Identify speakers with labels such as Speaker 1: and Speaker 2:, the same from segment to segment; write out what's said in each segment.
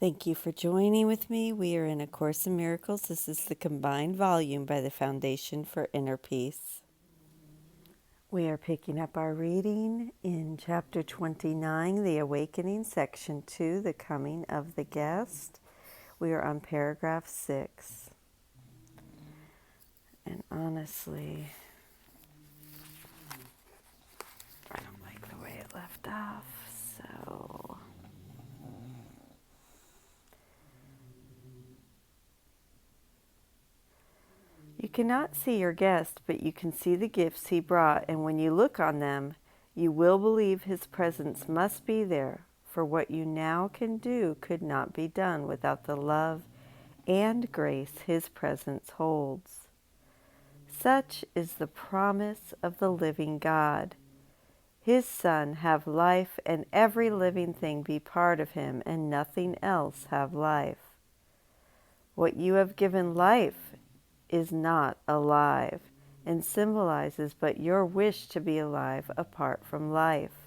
Speaker 1: Thank you for joining with me. We are in A Course in Miracles. This is the combined volume by the Foundation for Inner Peace. We are picking up our reading in Chapter 29, The Awakening, Section 2, The Coming of the Guest. We are on paragraph 6. And honestly, I don't like the way it left off, so... You cannot see your guest, but you can see the gifts he brought, and when you look on them, you will believe his presence must be there, for what you now can do could not be done without the love and grace his presence holds. Such is the promise of the living God. His Son have life, and every living thing be part of him, and nothing else have life. What you have given life is not alive, and symbolizes but your wish to be alive apart from life,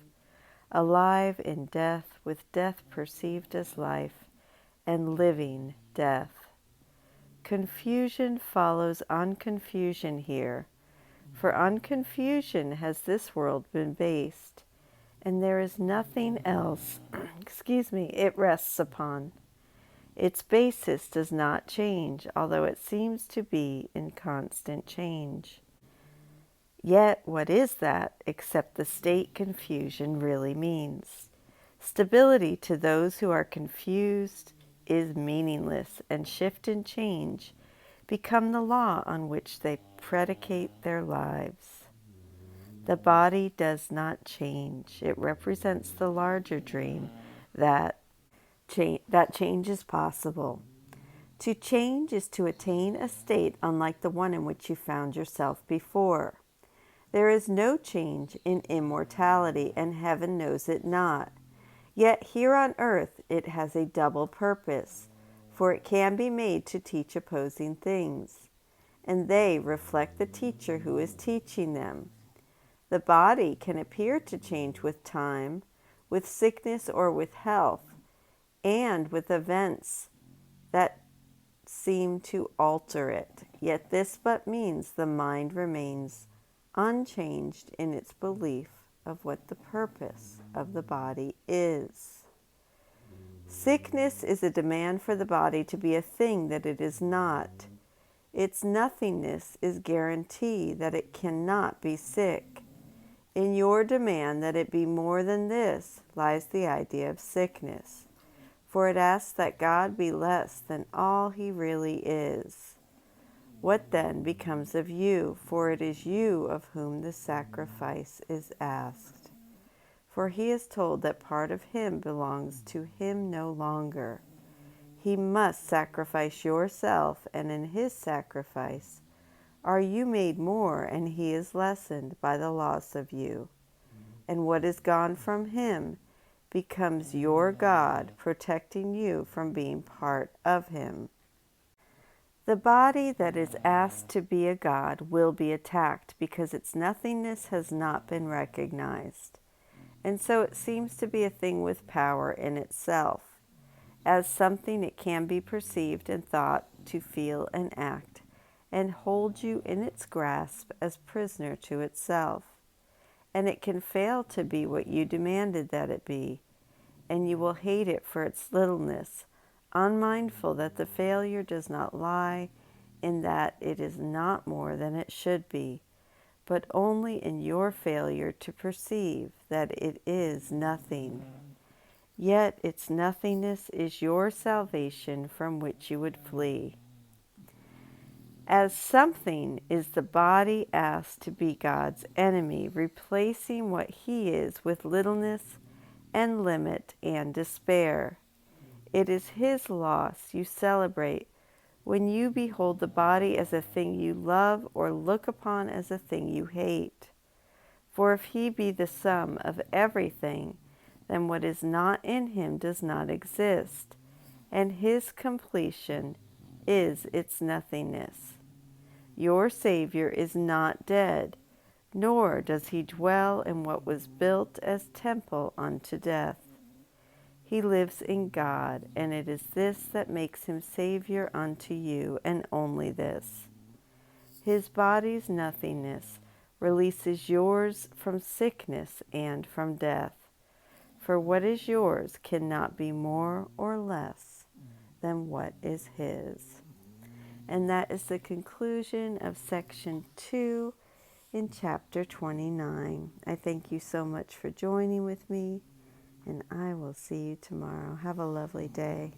Speaker 1: alive in death, with death perceived as life, and living death. Confusion follows on confusion here, for on confusion has this world been based, and there is nothing else it rests upon. Its basis does not change, although it seems to be in constant change. Yet what is that except the state confusion really means? Stability to those who are confused is meaningless, and shift and change become the law on which they predicate their lives. The body does not change. It represents the larger dream that change is possible. To change is to attain a state unlike the one in which you found yourself before. There is no change in immortality, and heaven knows it not. Yet here on earth it has a double purpose, for it can be made to teach opposing things, and they reflect the teacher who is teaching them. The body can appear to change with time, with sickness or with health, and with events that seem to alter it. Yet this but means the mind remains unchanged in its belief of what the purpose of the body is. Sickness is a demand for the body to be a thing that it is not. Its nothingness is guarantee that it cannot be sick. In your demand that it be more than this lies the idea of sickness, for it asks that God be less than all he really is. What then becomes of you? For it is you of whom the sacrifice is asked. For he is told that part of him belongs to him no longer. He must sacrifice yourself, and in his sacrifice are you made more, and he is lessened by the loss of you. And what is gone from him becomes your God, protecting you from being part of him. The body that is asked to be a God will be attacked because its nothingness has not been recognized. And so it seems to be a thing with power in itself, as something it can be perceived and thought to feel and act, and hold you in its grasp as prisoner to itself. And it can fail to be what you demanded that it be, and you will hate it for its littleness, unmindful that the failure does not lie in that it is not more than it should be, but only in your failure to perceive that it is nothing. Yet its nothingness is your salvation from which you would flee. As something is the body asked to be God's enemy, replacing what he is with littleness and limit and despair. It is his loss you celebrate when you behold the body as a thing you love or look upon as a thing you hate. For if he be the sum of everything, then what is not in him does not exist, and his completion is its nothingness. Your Savior is not dead, nor does he dwell in what was built as temple unto death. He lives in God, and it is this that makes him Savior unto you, and only this. His body's nothingness releases yours from sickness and from death. For what is yours cannot be more or less than what is his. And that is the conclusion of section 2 in chapter 29. I thank you so much for joining with me, and I will see you tomorrow. Have a lovely day.